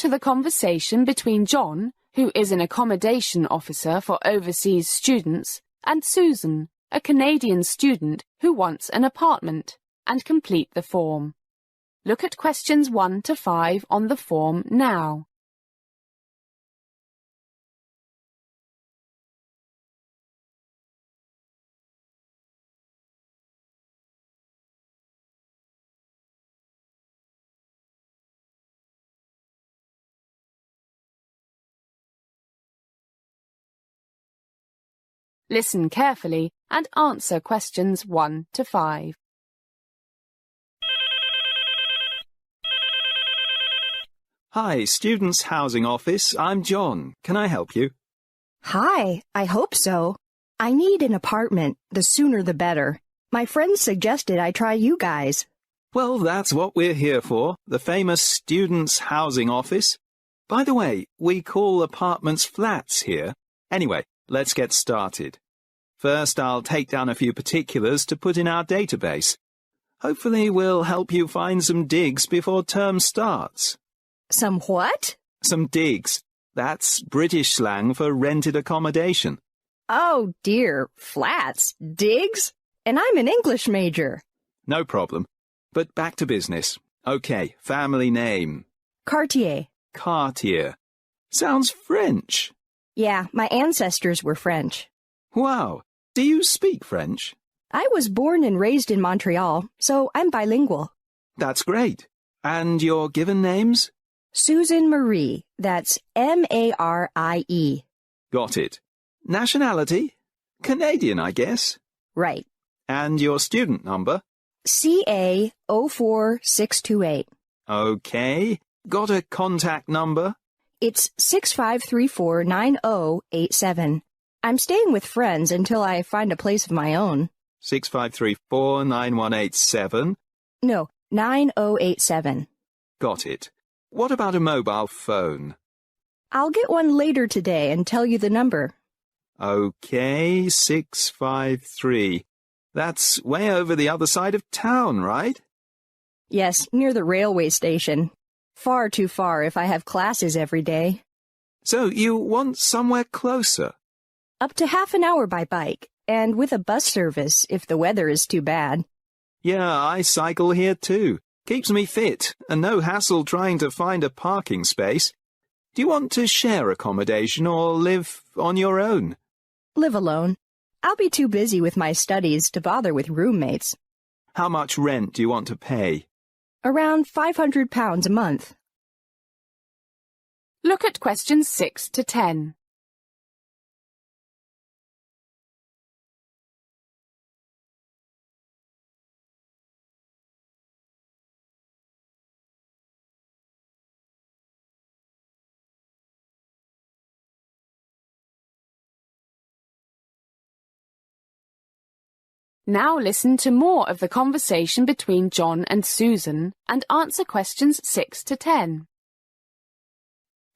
to the conversation between John, who is an accommodation officer for overseas students, and Susan, a Canadian student who wants an apartment, and complete the form. Look at questions 1 to 5 on the form now. Listen carefully and answer questions 1 to 5. Hi, Students' Housing Office. I'm John. Can I help you? Hi, I hope so. I need an apartment. The sooner the better. My friends suggested I try you guys. Well, that's what we're here for, the famous Students' Housing Office. By the way, we call apartments flats here. Anyway, let's get started. First, I'll take down a few particulars to put in our database. Hopefully, we'll help you find some digs before term starts. Some what? Some digs. That's British slang for rented accommodation. Oh dear, flats, digs? And I'm an English major. No problem. But back to business. Okay, family name. Cartier. Cartier. Sounds French. Yeah, my ancestors were French. Wow. Do you speak French? I was born and raised in Montreal, so I'm bilingual. That's great. And your given names? Susan Marie. That's M-A-R-I-E. Got it. Nationality? Canadian, I guess. Right. And your student number? CA 04628. Okay. Got a contact number? It's 65349087. I'm staying with friends until I find a place of my own. 65349187. No, 9087. Got it. What about a mobile phone? I'll get one later today and tell you the number. Okay, 653. That's way over the other side of town, right? Yes, near the railway station. Far too far if I have classes every day. So you want somewhere closer? Up to half an hour by bike, and with a bus service if the weather is too bad. Yeah, I cycle here too. Keeps me fit, and no hassle trying to find a parking space. Do you want to share accommodation or live on your own? Live alone. I'll be too busy with my studies to bother with roommates. How much rent do you want to pay? Around £500 a month. Look at questions 6 to 10. Now listen to more of the conversation between John and Susan and answer questions 6 to 10.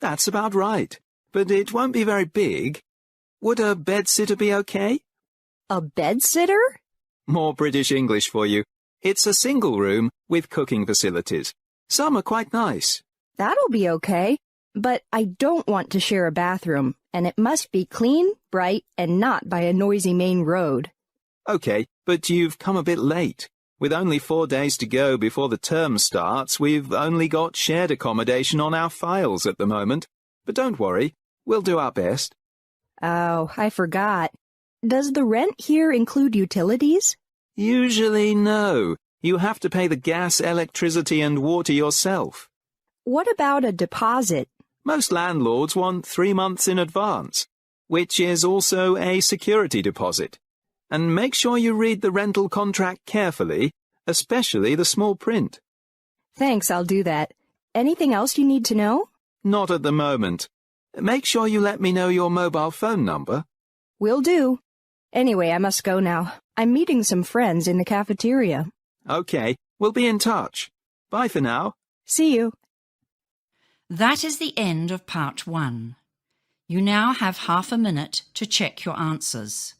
That's about right, but it won't be very big. Would a bedsitter be okay? A bedsitter? More British English for you. It's a single room with cooking facilities. Some are quite nice. That'll be okay, but I don't want to share a bathroom, and it must be clean, bright, and not by a noisy main road. Okay, but you've come a bit late. With only 4 days to go before the term starts, we've only got shared accommodation on our files at the moment. But don't worry, we'll do our best. Oh, I forgot. Does the rent here include utilities? Usually no. You have to pay the gas, electricity and water yourself. What about a deposit? Most landlords want 3 months in advance, which is also a security deposit. And make sure you read the rental contract carefully, especially the small print. Thanks, I'll do that. Anything else you need to know? Not at the moment. Make sure you let me know your mobile phone number. Will do. Anyway, I must go now. I'm meeting some friends in the cafeteria. Okay, we'll be in touch. Bye for now. See you. That is the end of part 1. You now have half a minute to check your answers.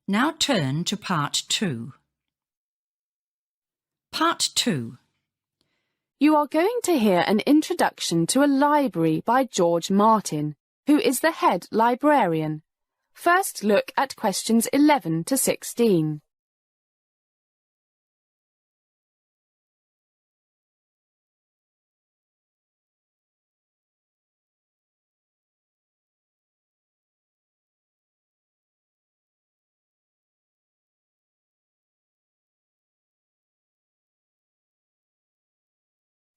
Now turn to Part 2. Part 2. You are going to hear an introduction to a library by George Martin, who is the head librarian. First look at questions 11 to 16.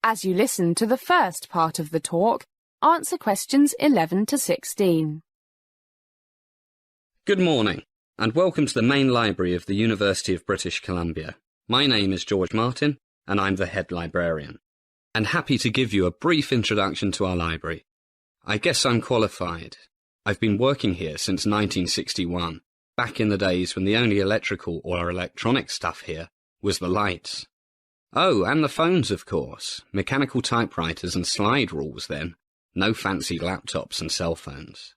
As you listen to the first part of the talk, answer questions 11 to 16. Good morning, and welcome to the main library of the University of British Columbia. My name is George Martin, and I'm the head librarian. I'm happy to give you a brief introduction to our library. I guess I'm qualified. I've been working here since 1961, back in the days when the only electrical or electronic stuff here was the lights. Oh, and the phones, of course. Mechanical typewriters and slide rules then. No fancy laptops and cell phones.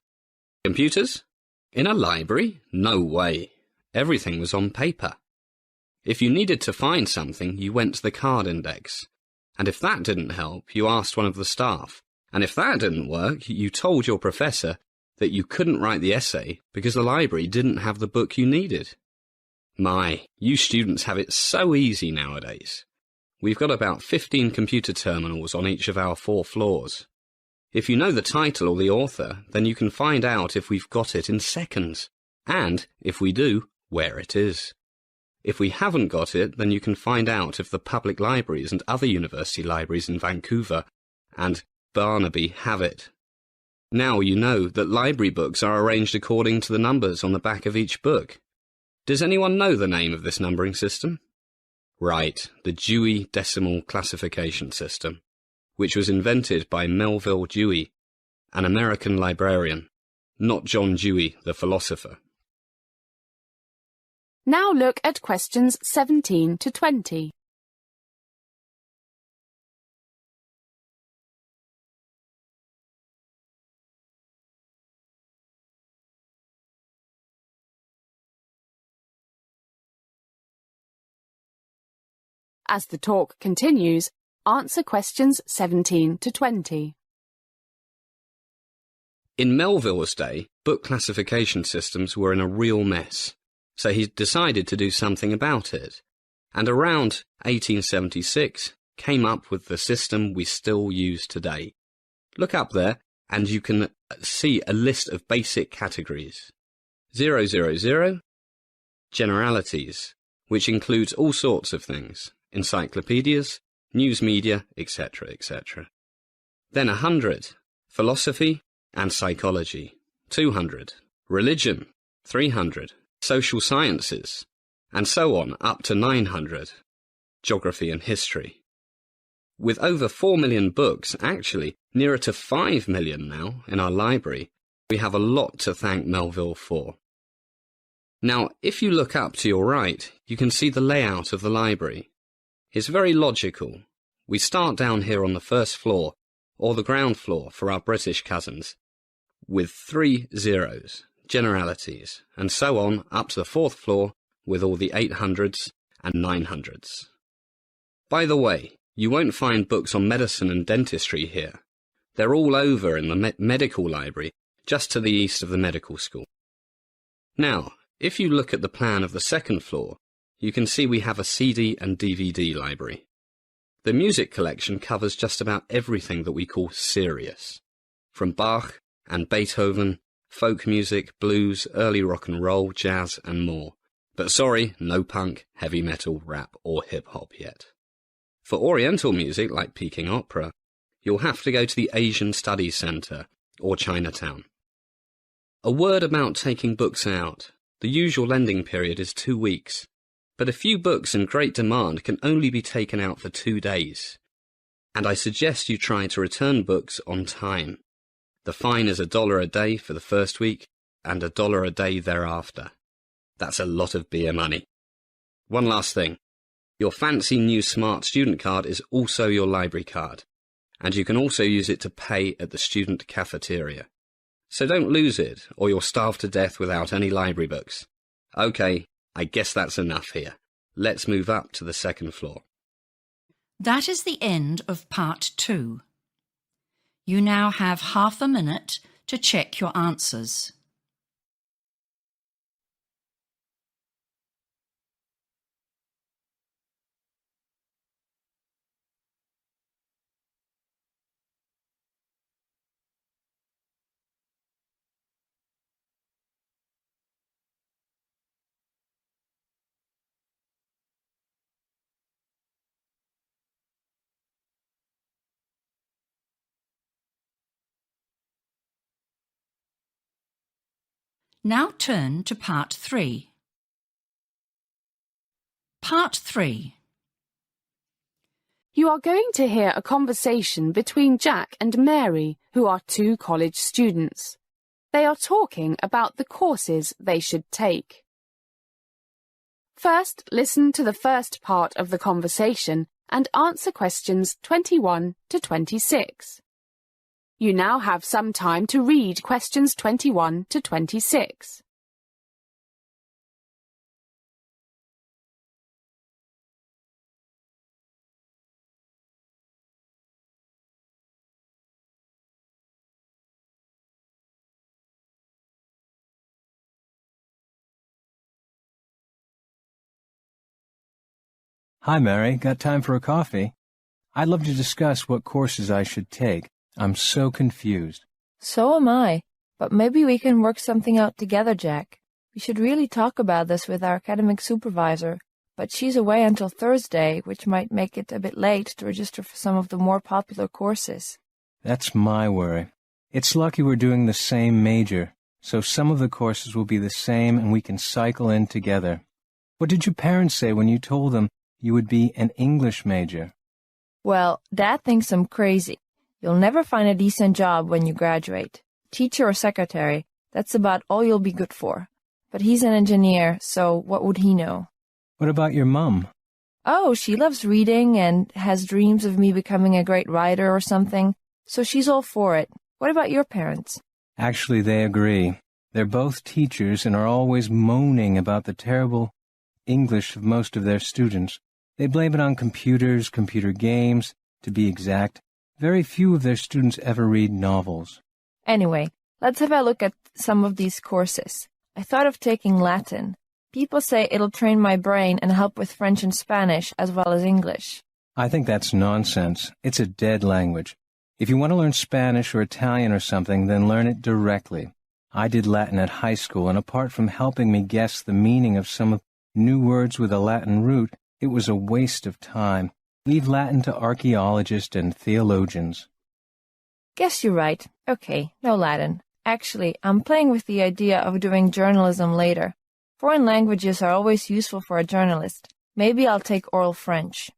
Computers? In a library? No way. Everything was on paper. If you needed to find something, you went to the card index. And if that didn't help, you asked one of the staff. And if that didn't work, you told your professor that you couldn't write the essay because the library didn't have the book you needed. My, you students have it so easy nowadays. We've got about 15 computer terminals on each of our 4 floors. If you know the title or the author, then you can find out if we've got it in seconds, and, if we do, where it is. If we haven't got it, then you can find out if the public libraries and other university libraries in Vancouver and Barnaby have it. Now you know that library books are arranged according to the numbers on the back of each book. Does anyone know the name of this numbering system? Right, the Dewey Decimal Classification System, which was invented by Melville Dewey, an American librarian, not John Dewey, the philosopher. Now look at questions 17 to 20. As the talk continues, answer questions 17 to 20. In Melville's day, book classification systems were in a real mess, so he decided to do something about it, and around 1876 came up with the system we still use today. Look up there, and you can see a list of basic categories. 000, generalities, which includes all sorts of things. Encyclopedias, news media, etc., etc. Then 100, philosophy and psychology. 200, religion. 300, social sciences. And so on up to 900, geography and history. With over 4 million books, actually nearer to 5 million now in our library, we have a lot to thank Melville for. Now, if you look up to your right, you can see the layout of the library. It's very logical. We start down here on the first floor, or the ground floor for our British cousins, with 3 zeros, generalities, and so on up to the 4th floor with all the 800s and 900s. By the way, you won't find books on medicine and dentistry here. They're all over in the medical library, just to the east of the medical school. Now, if you look at the plan of the 2nd floor, you can see we have a CD and DVD library. The music collection covers just about everything that we call serious, from Bach and Beethoven, folk music, blues, early rock and roll, jazz and more. But sorry, no punk, heavy metal, rap or hip-hop yet. For Oriental music like Peking opera, you'll have to go to the Asian Studies Centre or Chinatown. A word about taking books out. The usual lending period is 2 weeks. But a few books in great demand can only be taken out for 2 days. And I suggest you try to return books on time. The fine is $1 a day for the first week and $1 a day thereafter. That's a lot of beer money. One last thing. Your fancy new smart student card is also your library card, and you can also use it to pay at the student cafeteria. So don't lose it, or you'll starve to death without any library books. OK, I guess that's enough here. Let's move up to the second floor. That is the end of part 2. You now have half a minute to check your answers. Now turn to part 3. Part 3. You are going to hear a conversation between Jack and Mary, who are 2 college students. They are talking about the courses they should take. First, listen to the first part of the conversation and answer questions 21 to 26. You now have some time to read questions 21 to 26. Hi, Mary. Got time for a coffee? I'd love to discuss what courses I should take. I'm so confused. So am I, but maybe we can work something out together, Jack. We should really talk about this with our academic supervisor, but she's away until Thursday, which might make it a bit late to register for some of the more popular courses. That's my worry. It's lucky we're doing the same major, so some of the courses will be the same and we can cycle in together. What did your parents say when you told them you would be an English major? Well, Dad thinks I'm crazy. You'll never find a decent job when you graduate. Teacher or secretary, that's about all you'll be good for. But he's an engineer, so what would he know? What about your mum? Oh, she loves reading and has dreams of me becoming a great writer or something, so she's all for it. What about your parents? Actually, they agree. They're both teachers and are always moaning about the terrible English of most of their students. They blame it on computers, computer games, to be exact. Very few of their students ever read novels. Anyway, let's have a look at some of these courses. I thought of taking Latin. People say it'll train my brain and help with French and Spanish as well as English. I think that's nonsense. It's a dead language. If you want to learn Spanish or Italian or something, then learn it directly. I did Latin at high school, and apart from helping me guess the meaning of some new words with a Latin root, it was a waste of time. Leave Latin to archaeologists and theologians. Guess you're right. Okay, no Latin. Actually, I'm playing with the idea of doing journalism later. Foreign languages are always useful for a journalist. Maybe I'll take oral French.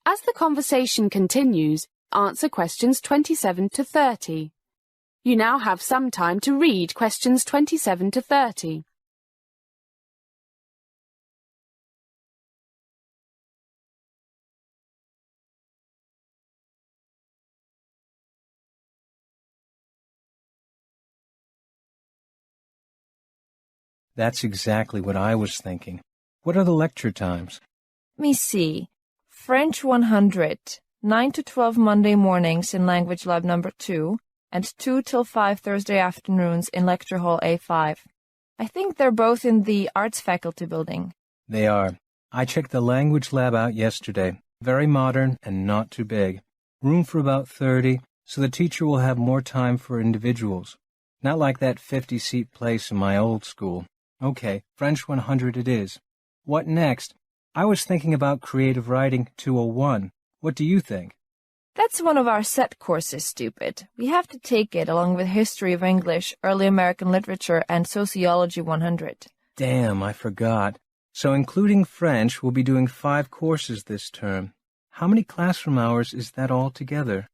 As the conversation continues, answer questions 27 to 30. You now have some time to read questions 27 to 30. That's exactly what I was thinking. What are the lecture times? Let me see. French 100, 9 to 12 Monday mornings in Language Lab number 2, and 2 till 5 Thursday afternoons in Lecture Hall A5. I think they're both in the Arts Faculty building. They are. I checked the language lab out yesterday. Very modern and not too big. Room for about 30, so the teacher will have more time for individuals. Not like that 50-seat place in my old school. Okay, French 100 it is. What next? I was thinking about Creative Writing 201. What do you think? That's one of our set courses, stupid. We have to take it along with History of English, Early American Literature, and Sociology 100. Damn, I forgot. So including French, we'll be doing 5 courses this term. How many classroom hours is that altogether?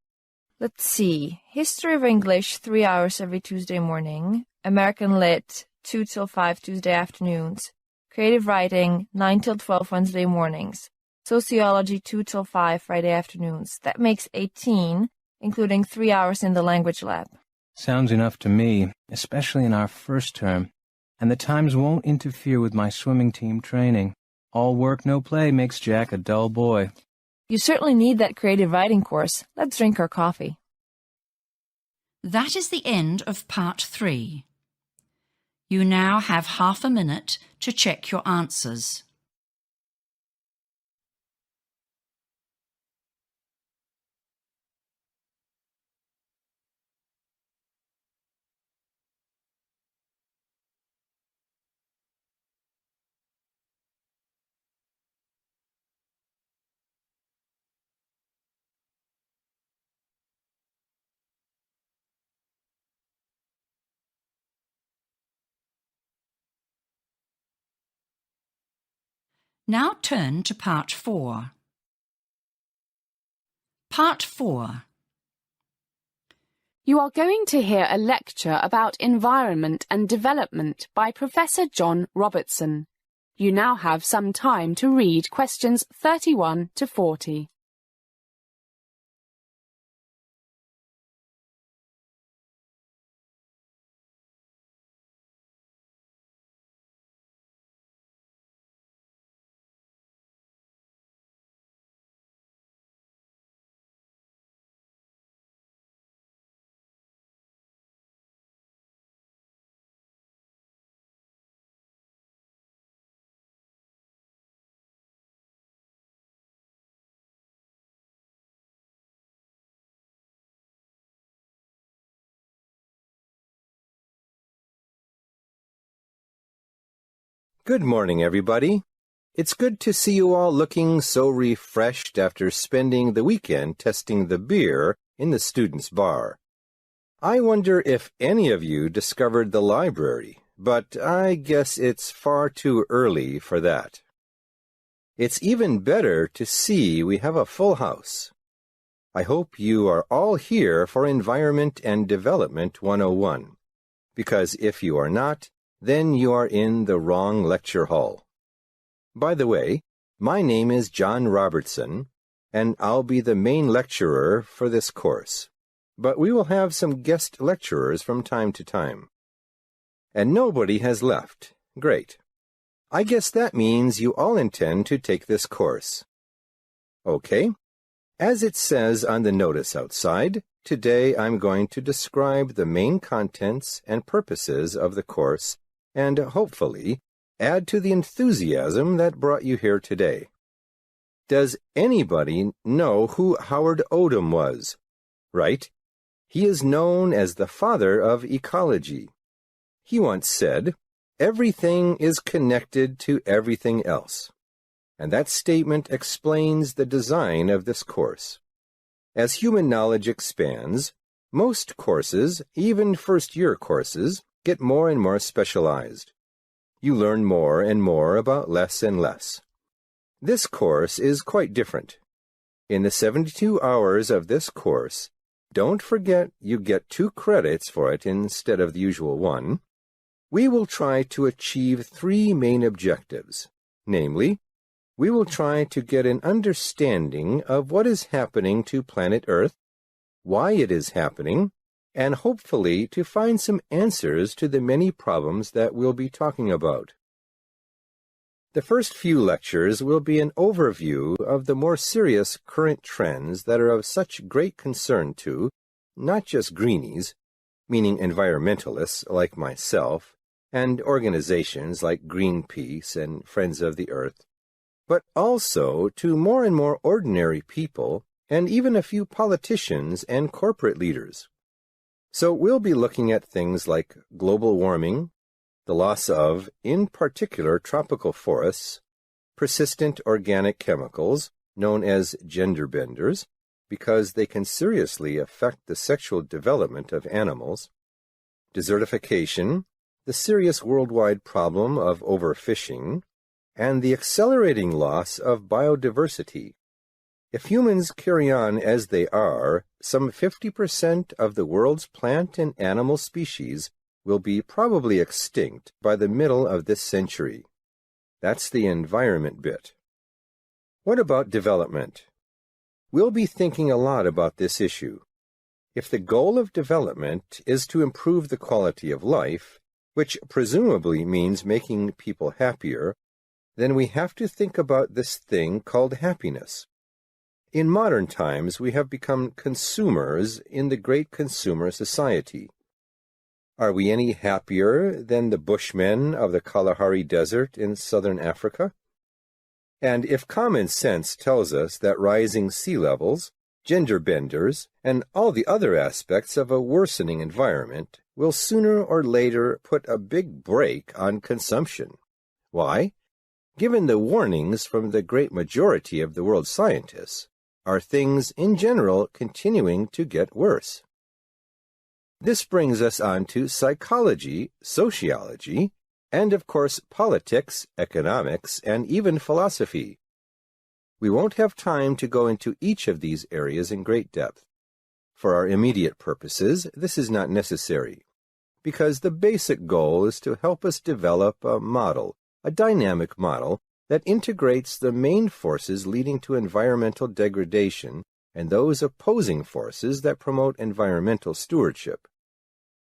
Let's see. History of English, 3 hours every Tuesday morning. American Lit, 2 till 5 Tuesday afternoons. Creative Writing, 9 till 12 Wednesday mornings. Sociology, 2 till 5 Friday afternoons. That makes 18, including 3 hours in the language lab. Sounds enough to me, especially in our first term. and the times won't interfere with my swimming team training. All work, no play makes Jack a dull boy. You certainly need that creative writing course. Let's drink our coffee. That is the end of part 3. You now have half a minute to check your answers. Now turn to part 4. Part 4. You are going to hear a lecture about environment and development by Professor John Robertson. You now have some time to read questions 31 to 40. Good morning, everybody. It's good to see you all looking so refreshed after spending the weekend testing the beer in the students' bar. I wonder if any of you discovered the library, but I guess it's far too early for that. It's even better to see we have a full house. I hope you are all here for Environment and Development 101, because if you are not, then you are in the wrong lecture hall. By the way, my name is John Robertson, and I'll be the main lecturer for this course. But we will have some guest lecturers from time to time. And nobody has left. Great. I guess that means you all intend to take this course. Okay. As it says on the notice outside, today I'm going to describe the main contents and purposes of the course and hopefully add to the enthusiasm that brought you here today. Does anybody know who Howard Odum was? Right? He is known as the father of ecology. He once said, "Everything is connected to everything else." And that statement explains the design of this course. As human knowledge expands, most courses, even first-year courses, get more and more specialized. You learn more and more about less and less. This course is quite different. In the 72 hours of this course, don't forget you get 2 credits for it instead of the usual 1. We will try to achieve 3 main objectives, namely, we will try to get an understanding of what is happening to planet Earth, why it is happening, and hopefully to find some answers to the many problems that we'll be talking about. The first few lectures will be an overview of the more serious current trends that are of such great concern to, not just greenies, meaning environmentalists like myself, and organizations like Greenpeace and Friends of the Earth, but also to more and more ordinary people and even a few politicians and corporate leaders. So we'll be looking at things like global warming, the loss of, in particular, tropical forests, persistent organic chemicals, known as gender benders, because they can seriously affect the sexual development of animals, desertification, the serious worldwide problem of overfishing, and the accelerating loss of biodiversity. If humans carry on as they are, some 50% of the world's plant and animal species will be probably extinct by the middle of this century. That's the environment bit. What about development? We'll be thinking a lot about this issue. If the goal of development is to improve the quality of life, which presumably means making people happier, then we have to think about this thing called happiness. In modern times, we have become consumers in the great consumer society. Are we any happier than the Bushmen of the Kalahari Desert in southern Africa? And if common sense tells us that rising sea levels, gender benders, and all the other aspects of a worsening environment will sooner or later put a big brake on consumption. Why? Given the warnings from the great majority of the world's scientists, are things in general continuing to get worse? This brings us on to psychology, sociology, and of course politics, economics, and even philosophy. We won't have time to go into each of these areas in great depth. For our immediate purposes, this is not necessary, because the basic goal is to help us develop a model, a dynamic model, that integrates the main forces leading to environmental degradation and those opposing forces that promote environmental stewardship.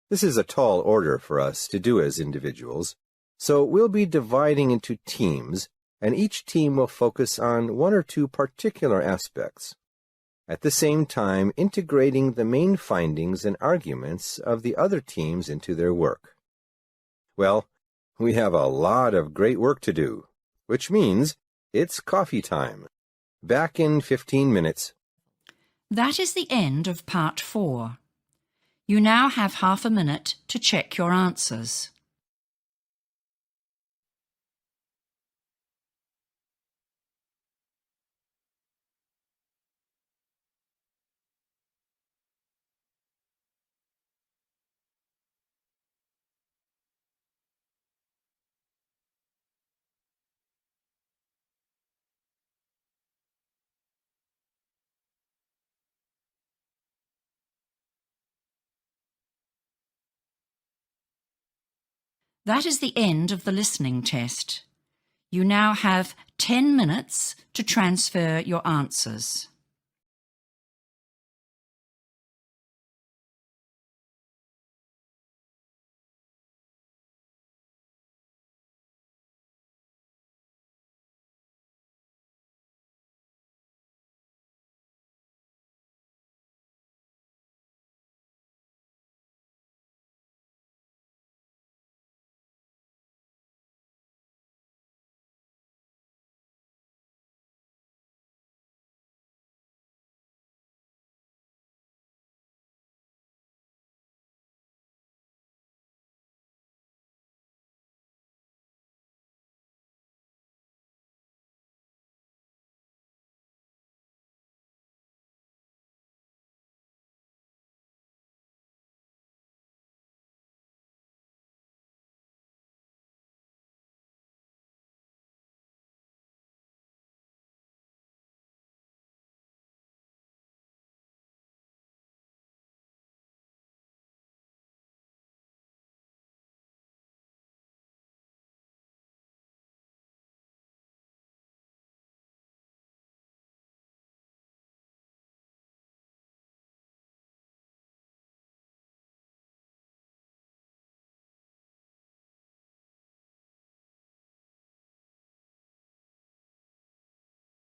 This is a tall order for us to do as individuals, so we'll be dividing into teams, and each team will focus on one or two particular aspects, at the same time integrating the main findings and arguments of the other teams into their work. Well, we have a lot of great work to do, which means it's coffee time. Back in 15 minutes. That is the end of part 4. You now have half a minute to check your answers. That is the end of the listening test. You now have 10 minutes to transfer your answers.